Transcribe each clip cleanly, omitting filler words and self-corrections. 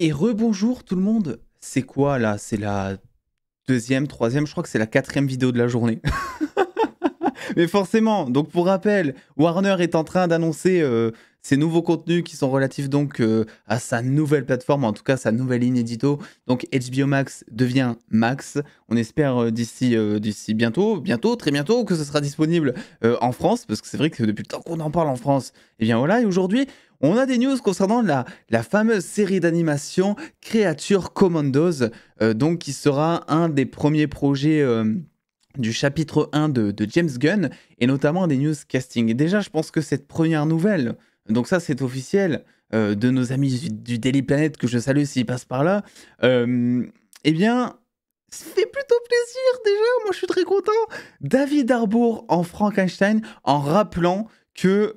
Et rebonjour tout le monde. C'est quoi là? C'est la deuxième, troisième, je crois que c'est la quatrième vidéo de la journée. Mais forcément, donc pour rappel, Warner est en train d'annoncer ses nouveaux contenus qui sont relatifs donc à sa nouvelle plateforme, en tout cas sa nouvelle ligne édito. Donc HBO Max devient Max. On espère d'ici bientôt, très bientôt, que ce sera disponible en France, parce que c'est vrai que depuis le temps qu'on en parle en France, et bien voilà, et aujourd'hui, on a des news concernant la fameuse série d'animation Creature Commandos, donc qui sera un des premiers projets du chapitre 1 de James Gunn, et notamment des news casting. Et déjà, je pense que cette première nouvelle, donc ça c'est officiel, de nos amis du Daily Planet, que je salue s'ils passent par là, eh bien, ça fait plutôt plaisir déjà, moi je suis très content. David Harbour en Frankenstein, en rappelant que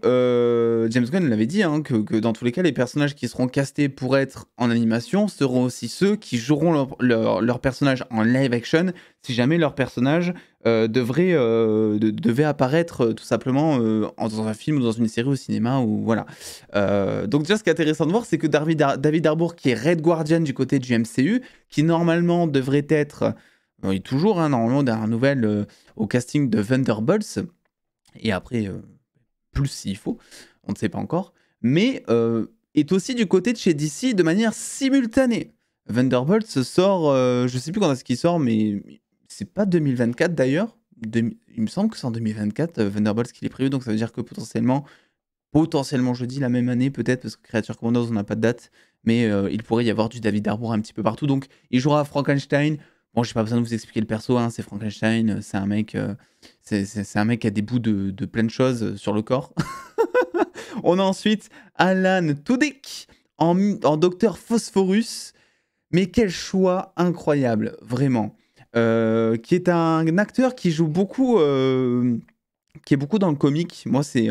James Gunn l'avait dit, hein, que dans tous les cas, les personnages qui seront castés pour être en animation seront aussi ceux qui joueront leur personnage en live action, si jamais leur personnage devait apparaître tout simplement dans un film ou dans une série au cinéma. Ou voilà. Donc déjà, ce qui est intéressant de voir, c'est que David Harbour, qui est Red Guardian du côté du MCU, qui normalement devrait être, il est toujours, hein, normalement, dernière nouvelle, au casting de Thunderbolts, et après plus s'il faut, on ne sait pas encore, mais est aussi du côté de chez DC de manière simultanée. Thunderbolt sort, je sais plus quand est-ce qu'il sort, mais c'est pas 2024 d'ailleurs. Il me semble que c'est en 2024, Thunderbolt qu'il est prévu, donc ça veut dire que potentiellement je dis la même année peut-être, parce que Creature Commandos on n'a pas de date, mais il pourrait y avoir du David Harbour un petit peu partout, donc il jouera à Frankenstein. Bon, j'ai pas besoin de vous expliquer le perso, hein, c'est Frankenstein, c'est un mec, c'est un mec qui a des bouts de plein de choses sur le corps. On a ensuite Alan Tudyk en Docteur Phosphorus, mais quel choix incroyable, vraiment. Qui est un acteur qui joue beaucoup, qui est beaucoup dans le comique. Moi, c'est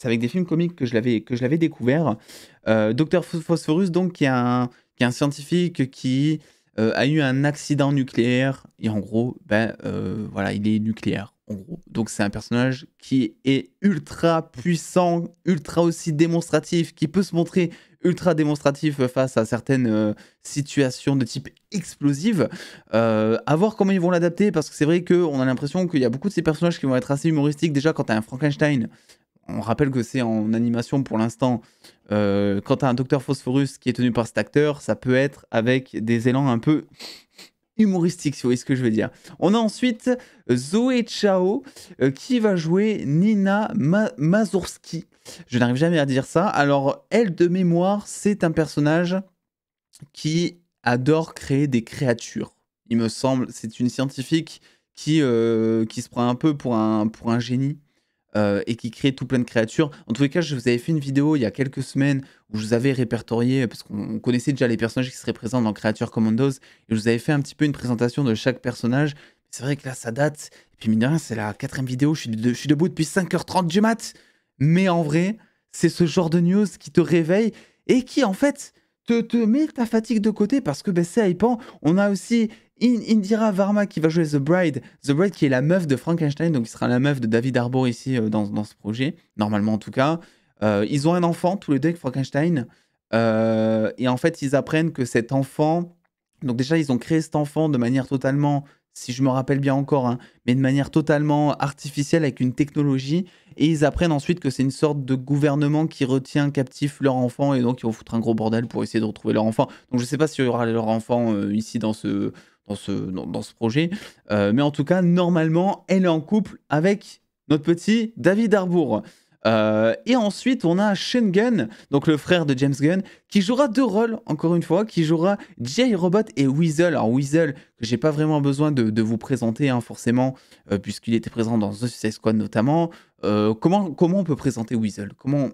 avec des films comiques que je l'avais découvert. Docteur Phosphorus, donc, qui est un scientifique qui a eu un accident nucléaire, et en gros, voilà, il est nucléaire, en gros. Donc c'est un personnage qui est ultra puissant, ultra aussi démonstratif, qui peut se montrer ultra démonstratif face à certaines situations de type explosive. À voir comment ils vont l'adapter, parce que c'est vrai qu'on a l'impression qu'il y a beaucoup de ces personnages qui vont être assez humoristiques. Déjà, quand tu as un Frankenstein, on rappelle que c'est en animation pour l'instant. Quand tu as un Docteur Phosphorus qui est tenu par cet acteur, ça peut être avec des élans un peu humoristiques, si vous voyez ce que je veux dire. On a ensuite Zoé Chao qui va jouer Nina Mazurski. Je n'arrive jamais à dire ça. Alors, elle, de mémoire, c'est un personnage qui adore créer des créatures. Il me semble, c'est une scientifique qui se prend un peu pour un génie. Et qui crée tout plein de créatures. En tous les cas, je vous avais fait une vidéo il y a quelques semaines où je vous avais répertorié, parce qu'on connaissait déjà les personnages qui seraient présents dans Creature Commandos, et je vous avais fait un petit peu une présentation de chaque personnage. C'est vrai que là, ça date, et puis mine de rien, c'est la quatrième vidéo, je suis debout depuis 5h30 du mat. Mais en vrai, c'est ce genre de news qui te réveille, et qui, en fait, te met ta fatigue de côté, parce que c'est hypant. On a aussi Indira Varma qui va jouer The Bride. The Bride qui est la meuf de Frankenstein, donc qui sera la meuf de David Harbour ici dans ce projet, normalement en tout cas. Ils ont un enfant tous les deux avec Frankenstein. Et en fait, ils apprennent que cet enfant... Donc déjà, ils ont créé cet enfant de manière totalement, si je me rappelle bien encore, hein, mais de manière totalement artificielle avec une technologie. Et ils apprennent ensuite que c'est une sorte de gouvernement qui retient captif leur enfant, et donc ils vont foutre un gros bordel pour essayer de retrouver leur enfant. Donc je sais pas s'il y aura leur enfant ici dans ce projet. Mais en tout cas, normalement, elle est en couple avec notre petit David Harbour. Et ensuite, on a Sean Gunn, donc le frère de James Gunn, qui jouera deux rôles, encore une fois, qui jouera J-Robot et Weasel. Alors Weasel, que j'ai pas vraiment besoin de vous présenter, hein, forcément, puisqu'il était présent dans The Suicide Squad notamment. Comment on peut présenter Weasel? Comment...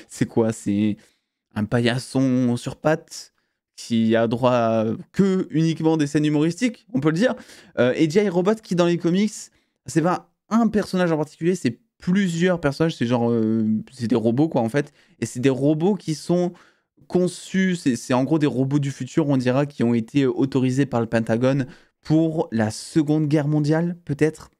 C'est quoi? C'est un paillasson sur pattes qui a droit à que uniquement des scènes humoristiques, on peut le dire. Et J-Robot qui, dans les comics, c'est pas un personnage en particulier, c'est plusieurs personnages, c'est genre... c'est des robots, quoi, en fait. Et c'est des robots qui sont conçus, c'est en gros des robots du futur, on dira, qui ont été autorisés par le Pentagone pour la Seconde Guerre mondiale, peut-être.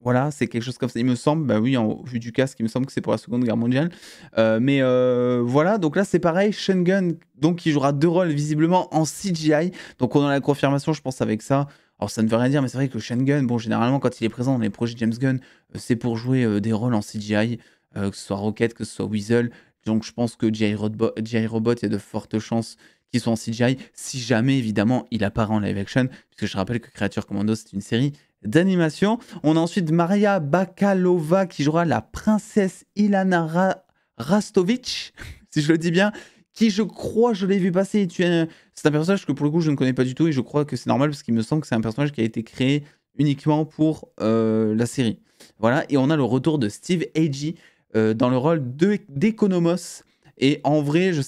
Voilà, c'est quelque chose comme ça. Il me semble, bah oui, au vu du casque, il me semble que c'est pour la Seconde Guerre mondiale. Voilà, donc là c'est pareil, Sean Gunn, donc qui jouera 2 rôles visiblement en CGI. Donc on a la confirmation, je pense, avec ça. Alors ça ne veut rien dire, mais c'est vrai que Sean Gunn, bon, généralement quand il est présent dans les projets James Gunn, c'est pour jouer des rôles en CGI, que ce soit Rocket, que ce soit Weasel. Donc je pense que J.I. Robot, il y a de fortes chances qu'il soit en CGI, si jamais évidemment il apparaît en live action, puisque je rappelle que Creature Commando c'est une série d'animation. On a ensuite Maria Bakalova qui jouera la princesse Ilana Rastovich, si je le dis bien, qui je crois, je l'ai vu passer. C'est un personnage que pour le coup je ne connais pas du tout et je crois que c'est normal parce qu'il me semble que c'est un personnage qui a été créé uniquement pour la série. Voilà, et on a le retour de Steve Agee dans le rôle d'Economos. Et en vrai, je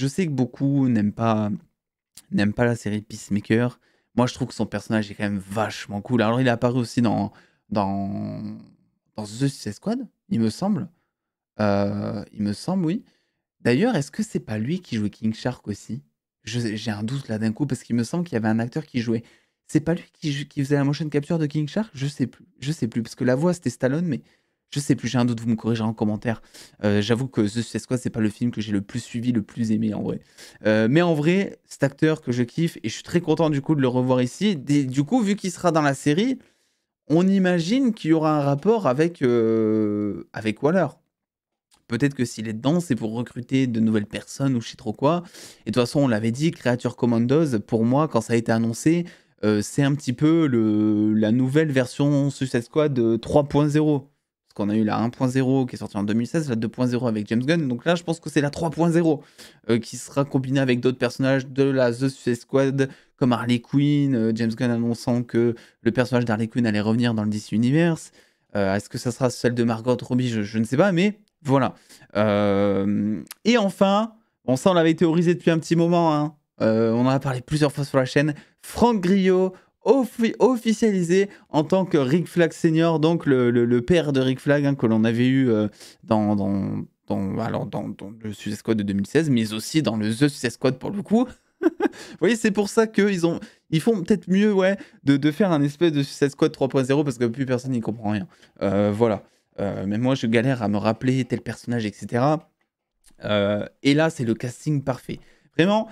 sais que beaucoup n'aiment pas la série Peacemaker. Moi, je trouve que son personnage est quand même vachement cool. Alors, il est apparu aussi dans, dans The Suicide Squad, il me semble. Il me semble, oui. D'ailleurs, est-ce que c'est pas lui qui jouait King Shark aussi? J'ai un doute là d'un coup, parce qu'il me semble qu'il y avait un acteur qui jouait. C'est pas lui qui faisait la motion capture de King Shark? Je sais plus. Je sais plus, parce que la voix c'était Stallone, mais je sais plus. J'ai un doute, vous me corrigerez en commentaire. J'avoue que The Suicide Squad, c'est pas le film que j'ai le plus suivi, le plus aimé en vrai. Mais en vrai, cet acteur que je kiffe, et je suis très content du coup de le revoir ici. Du coup, vu qu'il sera dans la série, on imagine qu'il y aura un rapport avec Waller. Peut-être que s'il est dedans, c'est pour recruter de nouvelles personnes ou je sais trop quoi. Et de toute façon, on l'avait dit, Creature Commandos, pour moi, quand ça a été annoncé, c'est un petit peu la nouvelle version Suicide Squad 3.0. Parce qu'on a eu la 1.0 qui est sortie en 2016, la 2.0 avec James Gunn. Donc là, je pense que c'est la 3.0 qui sera combinée avec d'autres personnages de la The Suicide Squad, comme Harley Quinn. James Gunn annonçant que le personnage d'Harley Quinn allait revenir dans le DC Universe. Est-ce que ça sera celle de Margot Robbie? Je ne sais pas, mais voilà. Et enfin, bon, ça on l'avait théorisé depuis un petit moment, hein. On en a parlé plusieurs fois sur la chaîne. Franck Grillo officialisé en tant que Rick Flag Senior, donc le père de Rick Flag, hein, que l'on avait eu dans le Suicide Squad de 2016, mais aussi dans le The Suicide Squad pour le coup. Vous voyez, c'est pour ça qu'ils font peut-être mieux, ouais, de faire un espèce de Suicide Squad 3.0 parce que plus personne n'y comprend rien. Voilà. Même moi, je galère à me rappeler tel personnage, etc. Et là, c'est le casting parfait. Vraiment,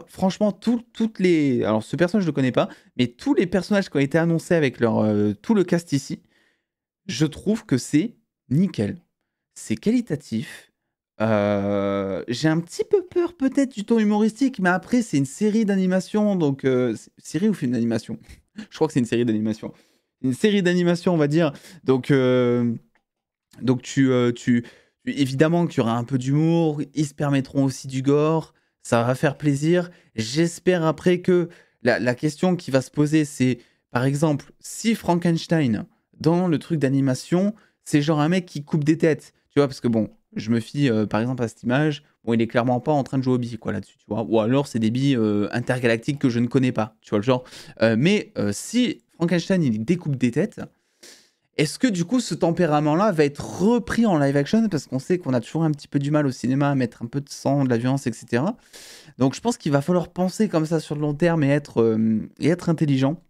franchement, toutes les... Alors, ce personnage, je le connais pas, mais tous les personnages qui ont été annoncés avec tout le cast ici, je trouve que c'est nickel. C'est qualitatif. J'ai un petit peu peur peut-être du ton humoristique, mais après, c'est une série d'animation, donc... série ou film d'animation? Je crois que c'est une série d'animation. Une série d'animation, on va dire. Donc évidemment qu'il y aura un peu d'humour, ils se permettront aussi du gore, ça va faire plaisir. J'espère après que la question qui va se poser, c'est, par exemple, si Frankenstein, dans le truc d'animation, c'est genre un mec qui coupe des têtes, tu vois, parce que bon, je me fie par exemple à cette image, bon, il est clairement pas en train de jouer aux billes, quoi, là-dessus, tu vois, ou alors c'est des billes intergalactiques que je ne connais pas, tu vois, le genre. Mais si Frankenstein, il découpe des têtes, est-ce que du coup ce tempérament-là va être repris en live action? Parce qu'on sait qu'on a toujours un petit peu du mal au cinéma à mettre un peu de sang, de la violence, etc. Donc je pense qu'il va falloir penser comme ça sur le long terme et être intelligent.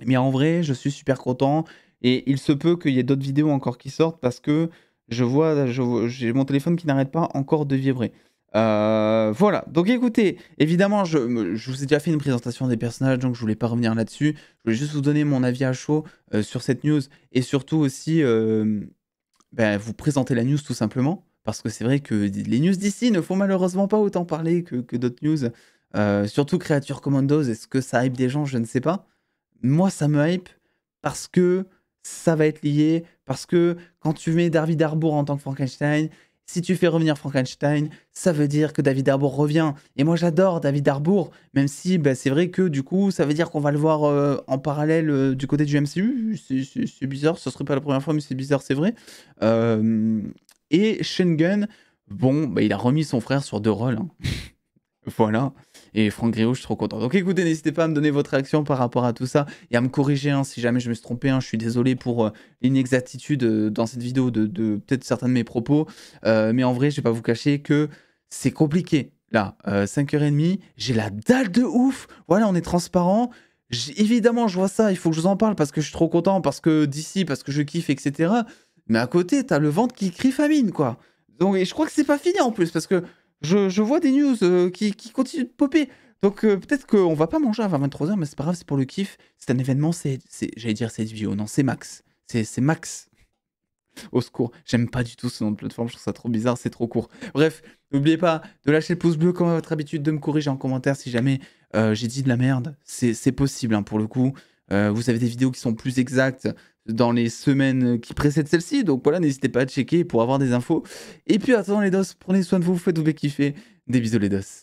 Mais en vrai, je suis super content. Et il se peut qu'il y ait d'autres vidéos encore qui sortent parce que j'ai mon téléphone qui n'arrête pas encore de vibrer. Voilà, donc écoutez, évidemment, je vous ai déjà fait une présentation des personnages, donc je voulais pas revenir là-dessus. Je voulais juste vous donner mon avis à chaud sur cette news et surtout aussi vous présenter la news tout simplement. Parce que c'est vrai que les news d'ici ne font malheureusement pas autant parler que d'autres news. Surtout Creature Commandos, est-ce que ça hype des gens? Je ne sais pas. Moi, ça me hype parce que ça va être lié, parce que quand tu mets David Harbour en tant que Frankenstein, si tu fais revenir Frankenstein, ça veut dire que David Harbour revient. Et moi, j'adore David Harbour, même si c'est vrai que du coup, ça veut dire qu'on va le voir en parallèle du côté du MCU. C'est bizarre, ce serait pas la première fois, mais c'est bizarre, c'est vrai. Et Sean Gunn, bon, il a remis son frère sur 2 rôles, hein. Voilà. Et Franck Grillo, je suis trop content. Donc écoutez, n'hésitez pas à me donner votre réaction par rapport à tout ça et à me corriger si jamais je me suis trompé. Je suis désolé pour l'inexactitude dans cette vidéo de peut-être certains de mes propos. Mais en vrai, je vais pas vous cacher que c'est compliqué. Là, 5h30, j'ai la dalle de ouf. Voilà, on est transparent. Évidemment, je vois ça, il faut que je vous en parle parce que je suis trop content, parce que d'ici, parce que je kiffe, etc. Mais à côté, t'as le ventre qui crie famine, quoi. Donc, et je crois que c'est pas fini en plus, parce que je vois des news qui continuent de popper. Donc peut-être qu'on va pas manger avant 23h, mais c'est pas grave, c'est pour le kiff. C'est un événement, j'allais dire c'est vidéo, non, c'est Max. C'est Max. Au secours. J'aime pas du tout ce nom de plateforme, je trouve ça trop bizarre, c'est trop court. Bref, n'oubliez pas de lâcher le pouce bleu comme à votre habitude, de me corriger en commentaire si jamais j'ai dit de la merde. C'est possible hein, pour le coup. Vous avez des vidéos qui sont plus exactes dans les semaines qui précèdent celle-ci, donc voilà, n'hésitez pas à checker pour avoir des infos. Et puis attends les dos, prenez soin de vous, faites-vous kiffer. Des bisous les dos.